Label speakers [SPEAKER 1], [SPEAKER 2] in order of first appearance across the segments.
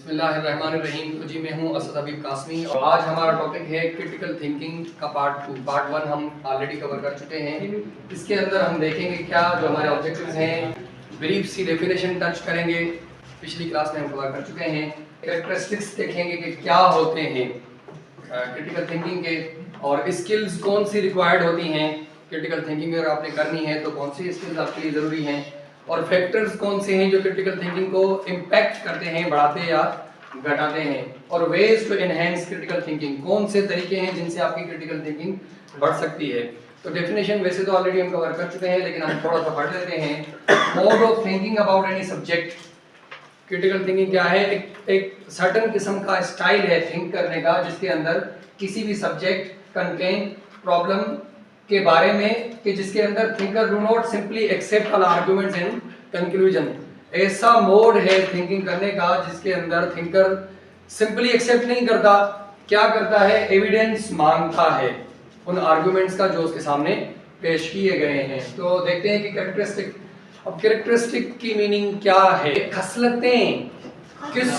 [SPEAKER 1] बिस्मिल्लाहिर्रहमानिर्रहीम। तो जी मैं हूँ असद हबीब कासमी और आज हमारा टॉपिक है क्रिटिकल थिंकिंग का पार्ट 2। पार्ट 1 हम ऑलरेडी कवर कर चुके हैं। इसके अंदर हम देखेंगे क्या जो हमारे ऑब्जेक्टिव्स हैं, ब्रीफ सी डेफिनेशन टच करेंगे, पिछली क्लास में हम कवर कर चुके हैं। कैरेक्टरिस्टिक्स देखेंगे कि क्या होते हैं क्रिटिकल थिंकिंग के और स्किल्स कौन सी रिक्वायर्ड होती हैं क्रिटिकल थिंकिंग अगर आपने करनी है तो कौन सी स्किल्स आपके लिए ज़रूरी हैं, और फैक्टर्स कौन से हैं जो क्रिटिकल थिंकिंग को इम्पैक्ट करते हैं, बढ़ाते या घटाते हैं, और ways to enhance critical thinking, कौन से तरीके हैं जिनसे आपकी क्रिटिकल थिंकिंग बढ़ सकती है। तो डेफिनेशन वैसे तो ऑलरेडी हम कवर कर चुके हैं, लेकिन हम थोड़ा सा पढ़ लेते हैं। Mode of thinking about any subject. Critical thinking क्या है? एक सर्टेन किस्म का स्टाइल है थिंक करने का जिसके अंदर किसी भी सब्जेक्ट, कंटेंट, प्रॉब्लम के बारे में कि जिसके अंदर thinker do not simply accept all arguments and conclusion. ऐसा मोड है थिंकिंग करने का जिसके अंदर थिंकर सिंपली एक्सेप्ट नहीं करता, क्या करता है? एविडेंस मांगता है उन आर्गुमेंट्स का जो उसके सामने पेश किए गए हैं। तो देखते हैं कि कैरेक्टरिस्टिक, अब कैरेक्टरिस्टिक की मीनिंग क्या है? खसलतें किस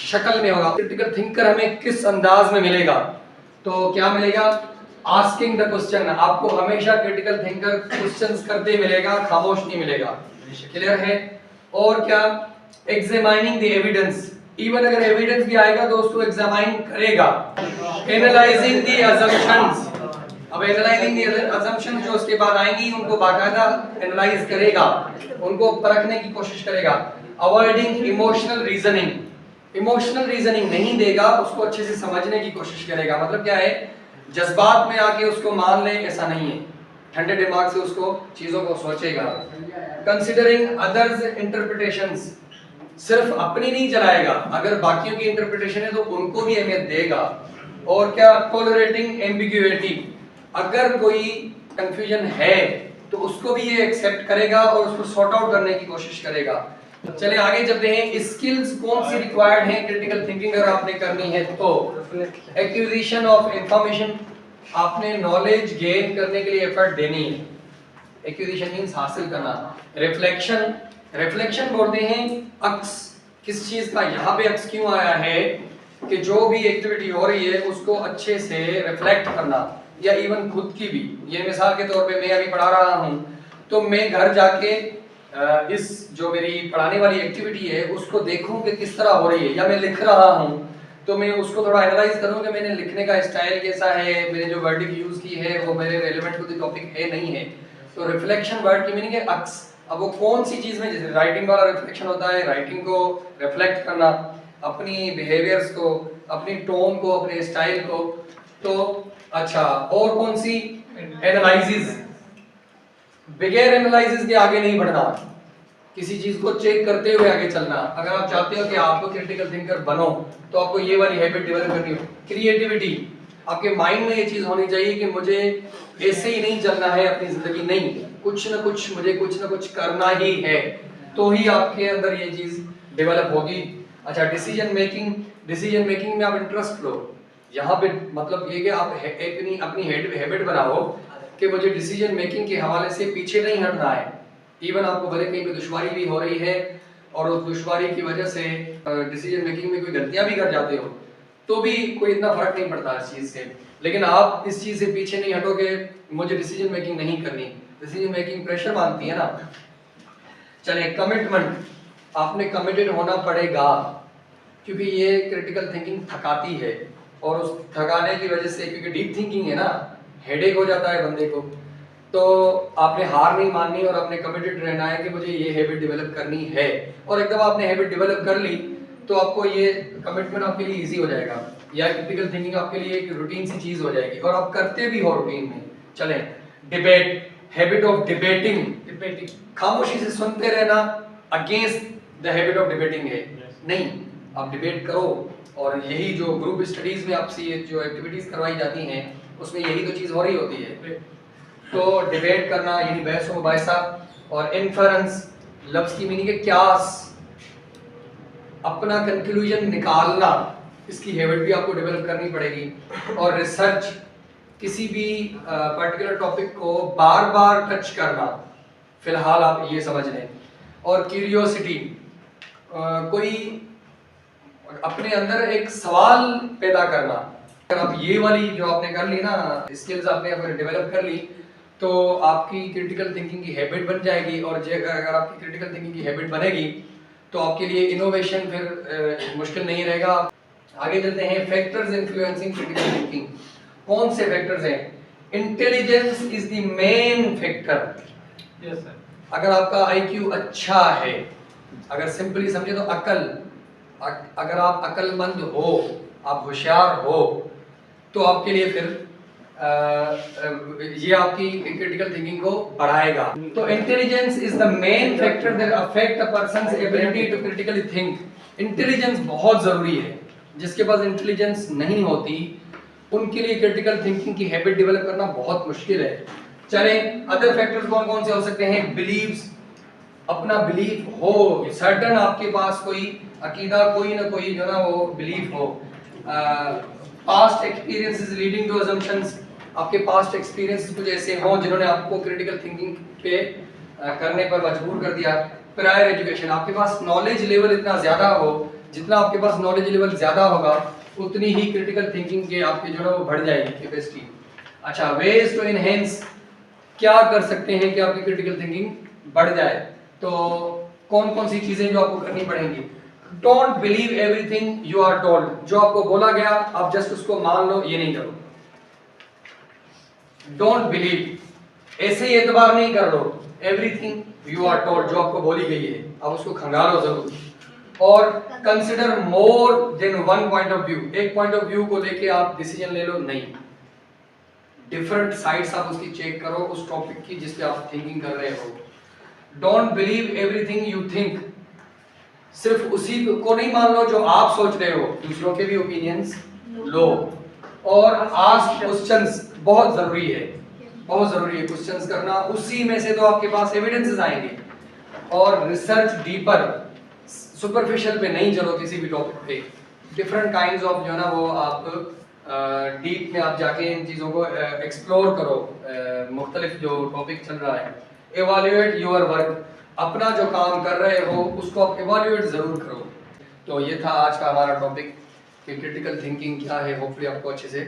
[SPEAKER 1] शक्ल में होगा? क्रिटिकल थिंकर हमें किस अंदाज में मिलेगा? तो क्या मिलेगा? Asking the question. आपको हमेशा क्रिटिकल थिंकर क्वेश्चंस करते मिलेगा, खामोश नहीं मिलेगा। क्लियर है? और क्या? Examining the evidence. इवन अगर एविडेंस भी आएगा तो उसको एग्जामाइन करेगा। Analysing the assumptions. अब एनालाइजिंग द अजम्पशंस जो उसके बाद आएंगी उनको बाकायदा एनालाइज करेगा, उनको परखने की कोशिश करेगा। Avoiding emotional reasoning. Emotional reasoning नहीं देगा, उसको अच्छे से समझने की कोशिश करेगा। मतलब क्या है? जज्बात में आके उसको मान ले ऐसा नहीं है, ठंडे दिमाग से उसको चीजों को सोचेगा। Considering others interpretations. सिर्फ अपनी नहीं चलाएगा, अगर बाकियों की इंटरप्रिटेशन है तो उनको भी अहमियत देगा। और क्या? Tolerating ambiguity. अगर कोई कंफ्यूजन है तो उसको भी ये एक्सेप्ट करेगा और उसको सॉर्ट आउट करने की कोशिश करेगा। चले आगे चलते हैं। स्किल्स कौन सी रिक्वायर्ड है क्रिटिकल थिंकिंग अगर आपने करनी है तो? Acquisition of information. आपने नॉलेज गेन करने के लिए एफर्ट देनी है। एक्विजिशन मींस हासिल करना। रिफ्लेक्शन, रिफ्लेक्शन बोलते हैं अक्स। किस चीज का? यहाँ पे अक्स क्यों आया है कि जो भी एक्टिविटी हो रही है उसको अच्छे से रिफ्लेक्ट करना, या इवन खुद की भी। ये मिसाल के तौर पे मैं अभी पढ़ा रहा हूँ तो मैं घर जाके इस जो मेरी पढ़ाने वाली एक्टिविटी है उसको देखूं कि किस तरह हो रही है, या मैं लिख रहा हूं तो मैं उसको थोड़ा एनालाइज करूं कि मैंने लिखने का स्टाइल कैसा है, मैंने जो वर्डिंग यूज की है वो मेरे रेलेवेंट टू द टॉपिक है नहीं है। तो रिफ्लेक्शन वर्ड की मीनिंग है अक्स। अब वो कौन सी चीज में, जैसे राइटिंग वाला रिफ्लेक्शन होता है, राइटिंग को रिफ्लेक्ट करना, अपनी बिहेवियर्स को, अपनी टोन को, अपने स्टाइल को। तो अच्छा, और कौन सी? एनालिसिस। बगैर एनालिसिस के आगे नहीं बढ़ना, किसी चीज को चेक करते हुए आगे चलना। अगर आप चाहते हो कि आपको क्रिटिकल थिंकर बनो तो आपको ये वाली हैबिट डेवलप करनी हो। क्रिएटिविटी, आपके माइंड में ये चीज होनी चाहिए कि मुझे ऐसे ही नहीं चलना है अपनी जिंदगी, नहीं, कुछ ना कुछ मुझे कुछ ना कुछ करना ही है, तो ही आपके अंदर ये चीज डेवलप होगी। अच्छा, डिसीजन मेकिंग। डिसीजन मेकिंग में आप इंटरेस्ट लो। यहाँ पे मतलब ये कि आप अपनी हैबिट बनाओ कि मुझे डिसीजन मेकिंग के हवाले से पीछे नहीं हटना है। इवन आपको भले कहीं पे दुश्वारी भी हो रही है और उस दुश्वारी की वजह से डिसीजन मेकिंग में कोई गलतियां भी कर जाते हो तो भी कोई इतना फर्क नहीं पड़ता इस चीज से, लेकिन आप इस चीज से पीछे नहीं हटोगे मुझे डिसीजन मेकिंग नहीं करनी। डिसीजन मेकिंग प्रेशर मांगती है ना। चले, कमिटमेंट। आपने कमिटेड होना पड़ेगा क्योंकि ये क्रिटिकल थिंकिंग थकाती है, और उस थकाने की वजह से, क्योंकि डीप थिंकिंग है ना, हेडेक हो जाता है बंदे को, तो आपने हार नहीं माननी और आपने कमिटेड रहना है कि मुझे ये हैबिट डेवलप करनी है। और एकदम आपने हैबिट डेवलप कर ली तो आपको ये कमिटमेंट आपके लिए इजी हो जाएगा, या क्रिटिकल थिंकिंग आपके लिए एक रूटीन सी चीज हो जाएगी और आप करते भी हो रूटीन में। चलें, debate, habit of debating. Debating, खामोशी से सुनते रहना against the habit of debating है। नहीं, आप डिबेट करो, और यही जो ग्रुप स्टडीज में आपसे ये जो एक्टिविटीज करवाई जाती हैं उसमें यही तो चीज हो रही होती है। तो डिबेट करना यानी बहस व मुबाहिसा। और इन्फरेंस, लफ्ज की मीनिंग है क्यास, अपना कंक्लूजन निकालना, इसकी हैबिट भी आपको डेवलप करनी पड़ेगी। और रिसर्च, किसी भी पर्टिकुलर टॉपिक को बार बार टच करना, फिलहाल आप ये समझ लें। और क्यूरियोसिटी, कोई अपने अंदर एक सवाल पैदा करना। अगर आप ये वाली जो आपने कर ली ना स्किल्स आपने अगर डेवलप कर ली तो आपकी क्रिटिकल थिंकिंग की हैबिट बन जाएगी, और अगर आपकी क्रिटिकल थिंकिंग की हैबिट बनेगी तो आपके लिए इनोवेशन फिर मुश्किल नहीं रहेगा। आगे चलते हैं, फैक्टर्स इन्फ्लुएंसिंग क्रिटिकल थिंकिंग। कौन से फैक्टर्स हैं? Intelligence is the main factor.
[SPEAKER 2] Yes sir.
[SPEAKER 1] अगर आपका आईक्यू अच्छा है, अगर सिंपली समझे तो अगर आप अक्लमंद हो, आप होशियार हो, तो आपके लिए फिर ये आपकी क्रिटिकल थिंकिंग को बढ़ाएगा। तो intelligence is the main factor that affect a person's ability to critically think. Intelligence बहुत जरूरी है। जिसके पास इंटेलिजेंस नहीं होती उनके लिए क्रिटिकल थिंकिंग की हैबिट डेवलप करना बहुत मुश्किल है। चलें, अदर फैक्टर्स कौन कौन से हो सकते हैं? बिलीव्स, अपना बिलीफ हो, सर्टन आपके पास कोई अकीदा, कोई ना कोई जो ना वो बिलीफ हो। Past experiences leading to assumptions, आपके पास्ट एक्सपीरियंसेस कुछ ऐसे हों जिन्होंने आपको क्रिटिकल थिंकिंग पे करने पर मजबूर कर दिया। प्रायर एजुकेशन, आपके पास नॉलेज लेवल इतना ज़्यादा हो, जितना आपके पास नॉलेज लेवल ज़्यादा होगा उतनी ही क्रिटिकल थिंकिंग के आपकी जो है वो बढ़ जाएगी कैपेसिटी। अच्छा, वेज टू इनहेंस, क्या कर सकते हैं कि आपकी क्रिटिकल थिंकिंग बढ़ जाए? तो कौन कौन सी चीजें जो आपको करनी पड़ेंगी? Don't believe everything you are told. जो आपको बोला गया आप जस्ट उसको मान लो, ये नहीं करो। डोंट बिलीव, ऐसे ही एतबार नहीं कर लो एवरीथिंग यू आर टोल्ड, जो आपको बोली गई है आप उसको खंगालो जरूर। और consider more than one point of view, एक पॉइंट ऑफ व्यू को लेके आप डिसीजन ले लो नहीं, डिफरेंट साइड्स आप उसकी चेक करो उस टॉपिक की जिस पे आप थिंकिंग कर रहे हो। Don't believe everything you think, सिर्फ उसी को नहीं मान लो जो आप सोच रहे हो, दूसरों के भी ओपिनियंस लो। और आस्क क्वेश्चंस, बहुत जरूरी है, बहुत जरूरी है क्वेश्चंस करना, उसी में से तो आपके पास एविडेंसेस आएंगे। और रिसर्च डीपर, सुपरफिशियल पे नहीं चलो किसी भी टॉपिक पे, डिफरेंट काइंड्स ऑफ जो है ना वो आप डीप में आप जाके इन चीज़ों को एक्सप्लोर करो, मुख्तलिफ जो टॉपिक चल रहा है। एवैल्यूएट योर वर्क, अपना जो काम कर रहे हो उसको आप एवैल्यूएट ज़रूर करो। तो ये था आज का हमारा टॉपिक कि क्रिटिकल थिंकिंग क्या है। होपफुली आपको अच्छे से